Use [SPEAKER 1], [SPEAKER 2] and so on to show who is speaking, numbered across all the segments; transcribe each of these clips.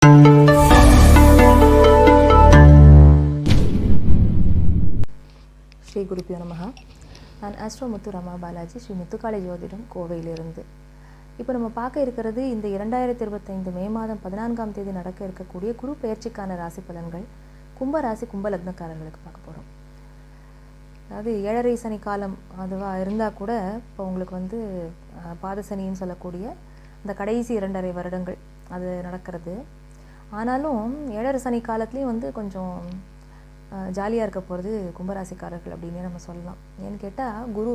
[SPEAKER 1] ஸ்ரீ குருப்பியோ நமஹ. நான் ஆஸ்ட்ரோ முத்து ரமா பாலாஜி, ஸ்ரீ முத்துக்காளி ஜோதிடம், கோவையிலிருந்து. இப்போ நம்ம பார்க்க இருக்கிறது இந்த 2025 மே மாதம் 14ஆம் தேதி நடக்க இருக்கக்கூடிய குரு பெயர்ச்சிக்கான ராசி பலன்கள். கும்ப ராசி கும்ப லக்னக்காரர்களுக்கு பார்க்க போகிறோம். அதாவது 7.5 சனி காலம் அதுவாக இருந்தால் கூட இப்போ உங்களுக்கு பாதசனின்னு சொல்லக்கூடிய இந்த கடைசி 2.5 வருடங்கள் அது நடக்கிறது. ஆனாலும் 7.5 சனி காலத்துலேயும் கொஞ்சம் ஜாலியாக இருக்க போகிறது கும்பராசிக்காரர்கள் அப்படின்னே நம்ம சொல்லலாம். ஏன்னு கேட்டால் குரு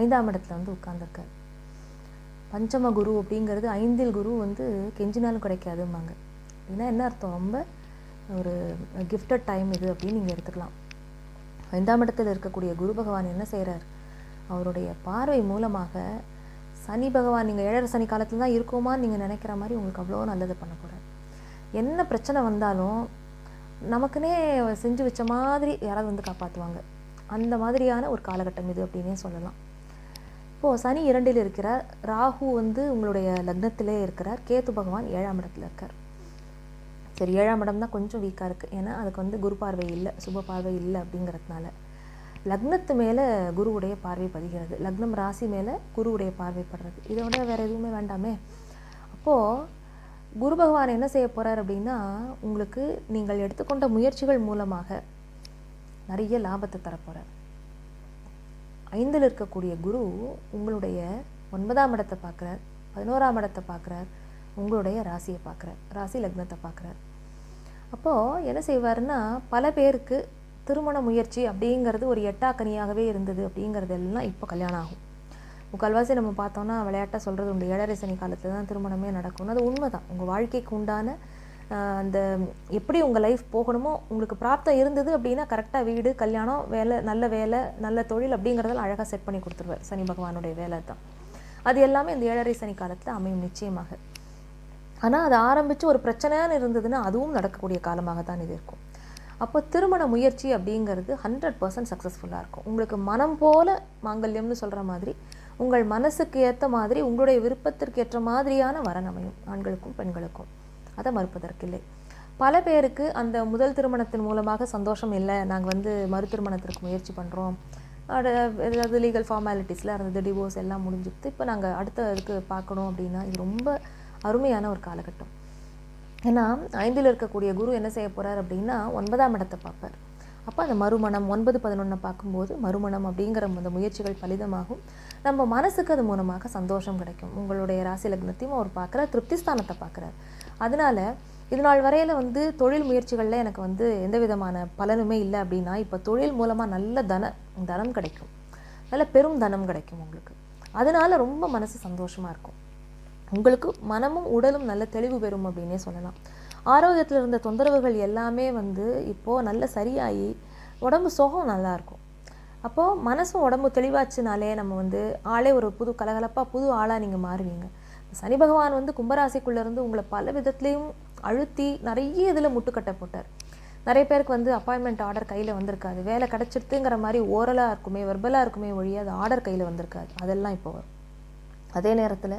[SPEAKER 1] 5ஆம் இடத்துல உட்கார்ந்துருக்கார். பஞ்சம குரு அப்படிங்கிறது 5இல் குரு கெஞ்சினாலும் கிடைக்காதும்பாங்க. அப்படின்னா என்ன அர்த்தம்? ரொம்ப ஒரு கிஃப்டட் டைம் இது அப்படின்னு நீங்கள் எடுத்துக்கலாம். 5ஆம் இடத்தில் இருக்கக்கூடிய குரு பகவான் என்ன செய்கிறார்? அவருடைய பார்வை மூலமாக சனி பகவான் நீங்கள் 7.5 சனி காலத்தில் தான் இருக்கோமான்னு நீங்கள் நினைக்கிற மாதிரி உங்களுக்கு அவ்வளோ நல்லது பண்ண போகிறார். என்ன பிரச்சனை வந்தாலும் நமக்குன்னே செஞ்சு வச்ச மாதிரி யாராவது காப்பாற்றுவாங்க. அந்த மாதிரியான ஒரு காலகட்டம் இது அப்படின்னே சொல்லலாம். இப்போது சனி 2இல் இருக்கிறார், ராகு உங்களுடைய லக்னத்திலே இருக்கிறார், கேத்து பகவான் 7ஆம் இடத்துல இருக்கார். சரி, 7ஆம் இடம் தான் கொஞ்சம் வீக்காக இருக்குது. ஏன்னா அதுக்கு குரு பார்வை இல்லை, சுப பார்வை இல்லை. அப்படிங்கிறதுனால லக்னத்து மேலே குருவுடைய பார்வை பதிகிறது, லக்னம் ராசி மேலே குருவுடைய பார்வை படுறது. இதை விட வேறு எதுவுமே வேண்டாமே. அப்போது குரு பகவான் என்ன செய்ய போகிறார் அப்படின்னா, உங்களுக்கு நீங்கள் எடுத்துக்கொண்ட முயற்சிகள் மூலமாக நிறைய லாபத்தை தரப்போகிறார். 5இல் இருக்கக்கூடிய குரு உங்களுடைய 9ஆம் இடத்தை பார்க்குறார், 11ஆம் இடத்தை பார்க்குறார், உங்களுடைய ராசியை பார்க்குறார், ராசி லக்னத்தை பார்க்குறார். அப்போது என்ன செய்வாருன்னா, பல பேருக்கு திருமண முயற்சி அப்படிங்கிறது ஒரு எட்டாக்கனியாகவே இருந்தது. அப்படிங்கிறது எல்லாம் இப்போ கல்யாணம் ஆகும். முக்கால்வாசி நம்ம பார்த்தோன்னா விளையாட்டாக சொல்கிறது உண்டு, 7.5 சனி காலத்தில் தான் திருமணமே நடக்கும். அது உண்மை தான். உங்கள் வாழ்க்கைக்கு உண்டான அந்த எப்படி உங்கள் லைஃப் போகணுமோ உங்களுக்கு பிராப்தம் இருந்தது அப்படின்னா கரெக்டாக வீடு, கல்யாணம், வேலை, நல்ல தொழில் அப்படிங்கிறதெல்லாம் அழகாக செட் பண்ணி கொடுத்துருவார். சனி பகவானுடைய வேலை தான். அது எல்லாமே இந்த 7.5 சனி காலத்தில் அமையும் நிச்சயமாக. ஆனால் அது ஆரம்பித்து ஒரு பிரச்சனைன்னு இருந்ததுன்னா அதுவும் நடக்கக்கூடிய காலமாக தான் இது இருக்கும். அப்போ திருமண முயற்சி அப்படிங்கிறது 100% சக்ஸஸ்ஃபுல்லாக இருக்கும். உங்களுக்கு மனம் போல மாங்கல்யம்னு சொல்கிற மாதிரி உங்கள் மனசுக்கு ஏற்ற மாதிரி உங்களுடைய விருப்பத்திற்கு ஏற்ற மாதிரியான வரன் அமையும், ஆண்களுக்கும் பெண்களுக்கும். அதை மறுப்பதற்கில்லை. பல பேருக்கு அந்த முதல் திருமணத்தின் மூலமாக சந்தோஷம் இல்லை, நாங்கள் மறு திருமணத்திற்கு முயற்சி பண்ணுறோம், ஏதாவது லீகல் ஃபார்மாலிட்டிஸில் இருந்தது, டிவோர்ஸ் எல்லாம் முடிஞ்சுட்டு இப்போ நாங்கள் அடுத்த இதுக்கு பார்க்கணும் அப்படின்னா இது ரொம்ப அருமையான ஒரு காலகட்டம். ஏன்னா 5இல் இருக்கக்கூடிய குரு என்ன செய்ய போகிறார் அப்படின்னா 9ஆம் இடத்தை பார்ப்பார். அப்போ அந்த மறுமணம் 9-11 பார்க்கும்போது மறுமணம் அப்படிங்கிற அந்த முயற்சிகள் பலிதமாகும். நம்ம மனசுக்கு அது மூலமாக சந்தோஷம் கிடைக்கும். உங்களுடைய ராசி லக்னத்தையும் அவர் பார்க்குறார், திருப்திஸ்தானத்தை பார்க்குறார். அதனால் இது நாள் வரையில் தொழில் முயற்சிகளில் எனக்கு எந்த விதமான பலனுமே இல்லை அப்படின்னா இப்போ தொழில் மூலமாக நல்ல தனம் கிடைக்கும், நல்ல பெரும் தனம் கிடைக்கும் உங்களுக்கு. அதனால் ரொம்ப மனசு சந்தோஷமாக இருக்கும். உங்களுக்கு மனமும் உடலும் நல்ல தெளிவு பெறும் அப்படின்னே சொல்லலாம். ஆரோக்கியத்தில் இருந்த தொந்தரவுகள் எல்லாமே இப்போது நல்ல சரியாகி உடம்பு சுகம் நல்லாயிருக்கும். அப்போது மனசும் உடம்பு தெளிவாச்சுனாலே நம்ம ஆளே ஒரு புது கலகலப்பாக புது ஆளாக நீங்கள் மாறுவீங்க. சனி பகவான் கும்பராசிக்குள்ளேருந்து உங்களை பல விதத்துலேயும் அழுத்தி நிறைய இதில் முட்டுக்கட்டை போட்டார். நிறைய பேருக்கு அப்பாயின்மெண்ட் ஆர்டர் கையில் வந்திருக்காது, வேலை கிடச்சிடுத்துங்கிற மாதிரி ஓரலாக இருக்குமே, வெர்பலாக இருக்குமே ஒழிய அது ஆர்டர் கையில் வந்திருக்காது. அதெல்லாம் இப்போ வரும். அதே நேரத்தில்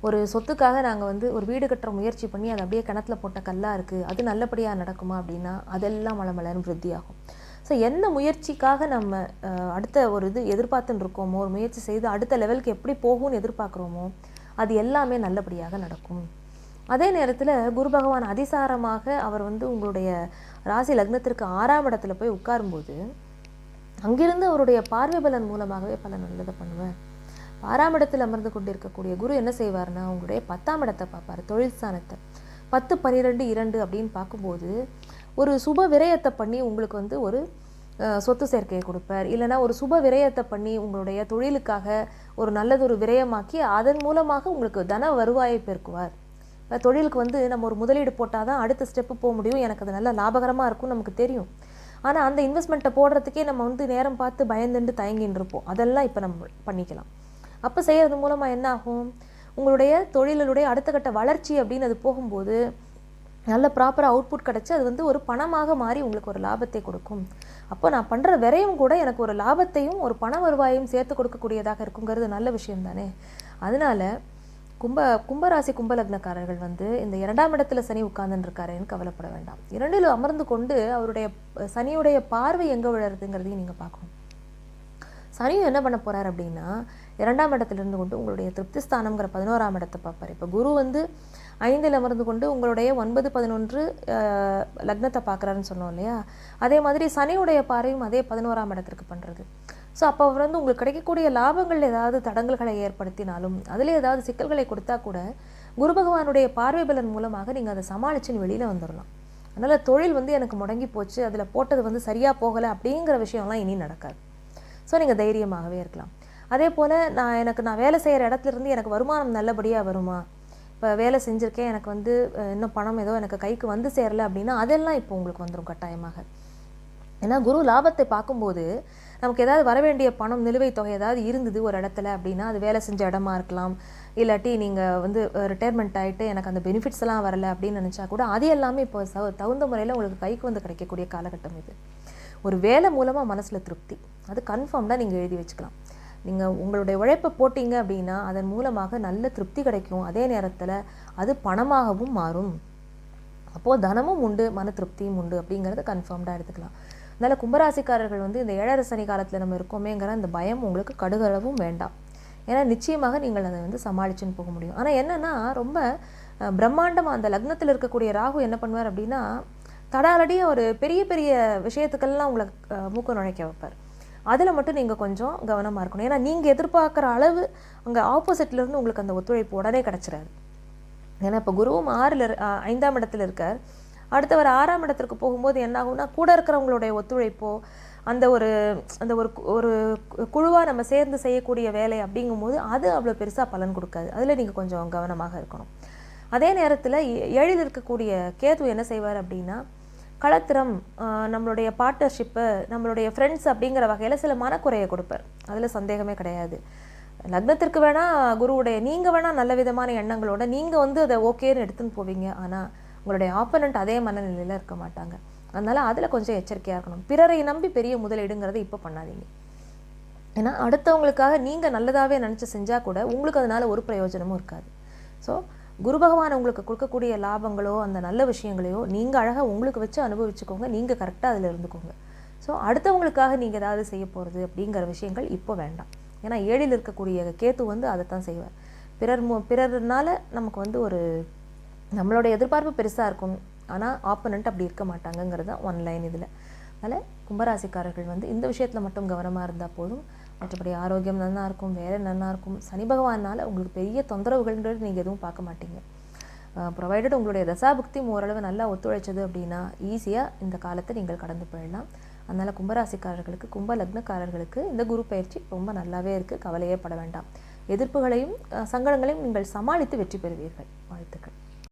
[SPEAKER 1] ஒரு சொத்துக்காக நாங்கள் ஒரு வீடு கட்டுற முயற்சி பண்ணி அது அப்படியே கிணத்துல போட்ட கல்லாக இருக்குது, அது நல்லபடியாக நடக்குமா அப்படின்னா அதெல்லாம் மலமலன்னு விருத்தியாகும். ஸோ என்ன முயற்சிக்காக நம்ம அடுத்த ஒரு இது எதிர்பார்த்துன்னு இருக்கோமோ, ஒரு முயற்சி செய்து அடுத்த லெவலுக்கு எப்படி போகும்னு எதிர்பார்க்குறோமோ அது எல்லாமே நல்லபடியாக நடக்கும். அதே நேரத்தில் குரு பகவான் அதிசாரமாக அவர் உங்களுடைய ராசி லக்னத்திற்கு 6ஆம் இடத்துல போய் உட்காரும்போது அங்கிருந்து அவருடைய பார்வை பலன் மூலமாகவே பல நல்லதை பண்ணுவார். 6ஆம் இடத்தில் அமர்ந்து கொண்டிருக்கக்கூடிய குரு என்ன செய்வார்னா உங்களுடைய 10ஆம் இடத்தை பார்ப்பார், தொழில் ஸ்தானத்தை. 10-12-2 அப்படின்னு பார்க்கும்போது ஒரு சுப விரயத்தை பண்ணி உங்களுக்கு ஒரு சொத்து சேர்க்கையை கொடுப்பார். இல்லைனா ஒரு சுப விரயத்தை பண்ணி உங்களுடைய தொழிலுக்காக ஒரு நல்லதொரு விரயமாக்கி அதன் மூலமாக உங்களுக்கு தன வருவாயை பெருக்குவார். தொழிலுக்கு நம்ம ஒரு முதலீடு போட்டால் தான் அடுத்த ஸ்டெப்பு போக முடியும், எனக்கு அது நல்ல லாபகரமாக இருக்கும் நமக்கு தெரியும். ஆனால் அந்த இன்வெஸ்ட்மெண்ட்டை போடுறதுக்கே நம்ம நேரம் பார்த்து பயந்துட்டு தயங்கின்னு இருப்போம். அதெல்லாம் இப்போ நம்ம பண்ணிக்கலாம். அப்போ செய்கிறது மூலமாக என்ன ஆகும்? உங்களுடைய தொழிலுடைய அடுத்த கட்ட வளர்ச்சி அப்படின்னு அது போகும்போது நல்ல ப்ராப்பராக அவுட்புட் கிடச்சி அது ஒரு பணமாக மாறி உங்களுக்கு ஒரு லாபத்தை கொடுக்கும். அப்போ நான் பண்ணுற விரையும் கூட எனக்கு ஒரு லாபத்தையும் ஒரு பண வருவாயையும் சேர்த்து கொடுக்கக்கூடியதாக இருக்குங்கிறது நல்ல விஷயம் தானே. அதனால் கும்பராசி கும்பலக்னக்காரர்கள் வந்து இந்த 2ஆம் இடத்துல சனி உட்கார்ந்துன்னு இருக்காருன்னு கவலைப்பட வேண்டாம். 2ல் அமர்ந்து கொண்டு அவருடைய சனியுடைய பார்வை எங்கே விழுறதுங்கிறதையும் நீங்கள் பார்க்கணும். சனியும் என்ன பண்ண போறார் அப்படின்னா 2ஆம் இடத்துல இருந்து கொண்டு உங்களுடைய திருப்தி ஸ்தானம்ங்கிற 11ஆம் இடத்தை பார்ப்பார். இப்போ குரு வந்து 5ல் அமர்ந்து கொண்டு உங்களுடைய 9, 11 லக்னத்தை பார்க்குறாருன்னு சொன்னோம் இல்லையா, அதே மாதிரி சனியுடைய பார்வையும் அதே 11ஆம் இடத்திற்கு பண்ணுறது. ஸோ அப்போ அவர் வந்து உங்களுக்கு கிடைக்கக்கூடிய லாபங்கள் ஏதாவது தடங்கல்களை ஏற்படுத்தினாலும் அதில் ஏதாவது சிக்கல்களை கொடுத்தா கூட குரு பகவானுடைய பார்வை பலன் மூலமாக நீங்கள் அதை சமாளிச்சுன்னு வெளியில் வந்துடலாம். அதனால் தொழில் வந்து எனக்கு முடங்கி போச்சு, அதில் போட்டது வந்து சரியாக போகலை அப்படிங்கிற விஷயம்லாம் இனி நடக்காது. ஸோ நீங்கள் தைரியமாகவே இருக்கலாம். அதே போல் நான் வேலை செய்கிற இடத்துலேருந்து எனக்கு வருமானம் நல்லபடியாக வருமா, இப்போ வேலை செஞ்சுருக்கேன், எனக்கு வந்து இன்னும் பணம் ஏதோ எனக்கு கைக்கு வந்து சேரலை அப்படின்னா அதெல்லாம் இப்போ உங்களுக்கு வந்துடும் கட்டாயமாக. ஏன்னா குரு லாபத்தை பார்க்கும்போது நமக்கு ஏதாவது வர வேண்டிய பணம் நிலுவைத் தொகை ஏதாவது இருந்தது ஒரு இடத்துல அப்படின்னா அது வேலை செஞ்ச இடமா இருக்கலாம், இல்லாட்டி நீங்கள் வந்து ரிட்டையர்மெண்ட் ஆகிட்டு எனக்கு அந்த பெனிஃபிட்ஸ் எல்லாம் வரலை அப்படின்னு நினச்சா கூட அது எல்லாமே இப்போ தகுந்த முறையில் உங்களுக்கு கைக்கு வந்து கிடைக்கக்கூடிய காலகட்டம் இது. ஒரு வேலை மூலமாக மனசில் திருப்தி, அது கன்ஃபார்ம்டாக நீங்கள் எழுதி வச்சுக்கலாம். நீங்கள் உங்களுடைய உழைப்பை போட்டிங்க அப்படின்னா அதன் மூலமாக நல்ல திருப்தி கிடைக்கும். அதே நேரத்தில் அது பணமாகவும் மாறும். அப்போது தனமும் உண்டு, மன திருப்தியும் உண்டு அப்படிங்கிறத கன்ஃபார்ம்டாக எடுத்துக்கலாம். அதனால் கும்பராசிக்காரர்கள் வந்து இந்த 7ரை சனி காலத்தில் நம்ம இருக்கோமேங்கிற அந்த பயம் உங்களுக்கு கடுகளவும் வேண்டாம். ஏன்னா நிச்சயமாக நீங்கள் அதை வந்து சமாளிச்சுன்னு போக முடியும். ஆனால் என்னென்னா ரொம்ப பிரம்மாண்டமாக அந்த லக்னத்தில் இருக்கக்கூடிய ராகு என்ன பண்ணுவார் அப்படின்னா தடாலடியாக ஒரு பெரிய பெரிய விஷயத்துக்கெல்லாம் உங்களை மூக்க நுழைக்க வைப்பார். அதில் மட்டும் நீங்கள் கொஞ்சம் கவனமாக இருக்கணும். ஏன்னா நீங்கள் எதிர்பார்க்குற அளவு அங்கே ஆப்போசிட்லேருந்து உங்களுக்கு அந்த ஒத்துழைப்பு உடனே கிடச்சிடாது. ஏன்னா இப்போ குருவும் 5ஆம் இடத்துல இருக்கார். அடுத்தவர் 6ஆம் இடத்திற்கு போகும்போது என்ன ஆகும்னா கூட இருக்கிறவங்களுடைய ஒத்துழைப்போ அந்த ஒரு ஒரு குழுவாக நம்ம சேர்ந்து செய்யக்கூடிய வேலை அப்படிங்கும்போது அது அவ்வளோ பெருசாக பலன் கொடுக்காது. அதில் நீங்கள் கொஞ்சம் கவனமாக இருக்கணும். அதே நேரத்தில் 7ல் இருக்கக்கூடிய கேது என்ன செய்வார் அப்படின்னா களத்திரம், நம்மளுடைய பார்ட்னர்ஷிப்பு, நம்மளுடைய ஃப்ரெண்ட்ஸ் அப்படிங்கிற வகையில் சில மனக்குறையை கொடுப்பார். அதில் சந்தேகமே கிடையாது. லக்னத்திற்கு வேணால் குருவுடைய நீங்கள் வேணால் நல்ல விதமான எண்ணங்களோட நீங்கள் வந்து அதை ஓகேன்னு எடுத்துன்னு போவீங்க. ஆனால் உங்களுடைய ஆப்பனண்ட் அதே மனநிலையில் இருக்க மாட்டாங்க. அதனால் அதில் கொஞ்சம் எச்சரிக்கையாக இருக்கணும். பிறரை நம்பி பெரிய முதலீடுங்கிறத இப்போ பண்ணாதீங்க. ஏன்னா அடுத்தவங்களுக்காக நீங்கள் நல்லதாகவே நினச்சி செஞ்சால் கூட உங்களுக்கு அதனால் ஒரு பிரயோஜனமும் இருக்காது. ஸோ குரு பகவான் உங்களுக்கு கொடுக்கக்கூடிய லாபங்களோ அந்த நல்ல விஷயங்களையோ நீங்கள் அழகாக உங்களுக்கு வச்சு அனுபவிச்சுக்கோங்க. நீங்கள் கரெக்டாக அதில் இருந்துக்கோங்க. ஸோ அடுத்தவங்களுக்காக நீங்கள் ஏதாவது செய்ய போகிறது அப்படிங்கிற விஷயங்கள் இப்போ வேண்டாம். ஏன்னா 7ல் இருக்கக்கூடிய கேத்து வந்து அதை தான் செய்வார். பிறர்னால நமக்கு வந்து ஒரு நம்மளோட எதிர்பார்ப்பு பெருசாக இருக்கும், ஆனால் ஆப்பனண்ட் அப்படி இருக்க மாட்டாங்கங்கிறது தான் ஒன்லைன் இதில். அதனால் கும்பராசிக்காரர்கள் வந்து இந்த விஷயத்தில் மட்டும் கவனமாக இருந்தால் போதும். மற்றபடி ஆரோக்கியம் நல்லா இருக்கும், வேலை நல்லா இருக்கும். சனி பகவானால் உங்களுக்கு பெரிய தொந்தரவுகள்ன்றது நீங்கள் எதுவும் பார்க்க மாட்டீங்க. ப்ரொவைடட் உங்களுடைய தசாபுக்தியும் ஓரளவு நல்லா ஒத்துழைச்சது அப்படின்னா ஈஸியாக இந்த காலத்தை நீங்கள் கடந்து போயிடலாம். அதனால் கும்பராசிக்காரர்களுக்கு கும்ப லக்னக்காரர்களுக்கு இந்த குரு பயிற்சி ரொம்ப நல்லாவே இருக்குது. கவலையே பட வேண்டாம். எதிர்ப்புகளையும் சங்கடங்களையும் நீங்கள் சமாளித்து வெற்றி பெறுவீர்கள். வாழ்த்துக்கள்.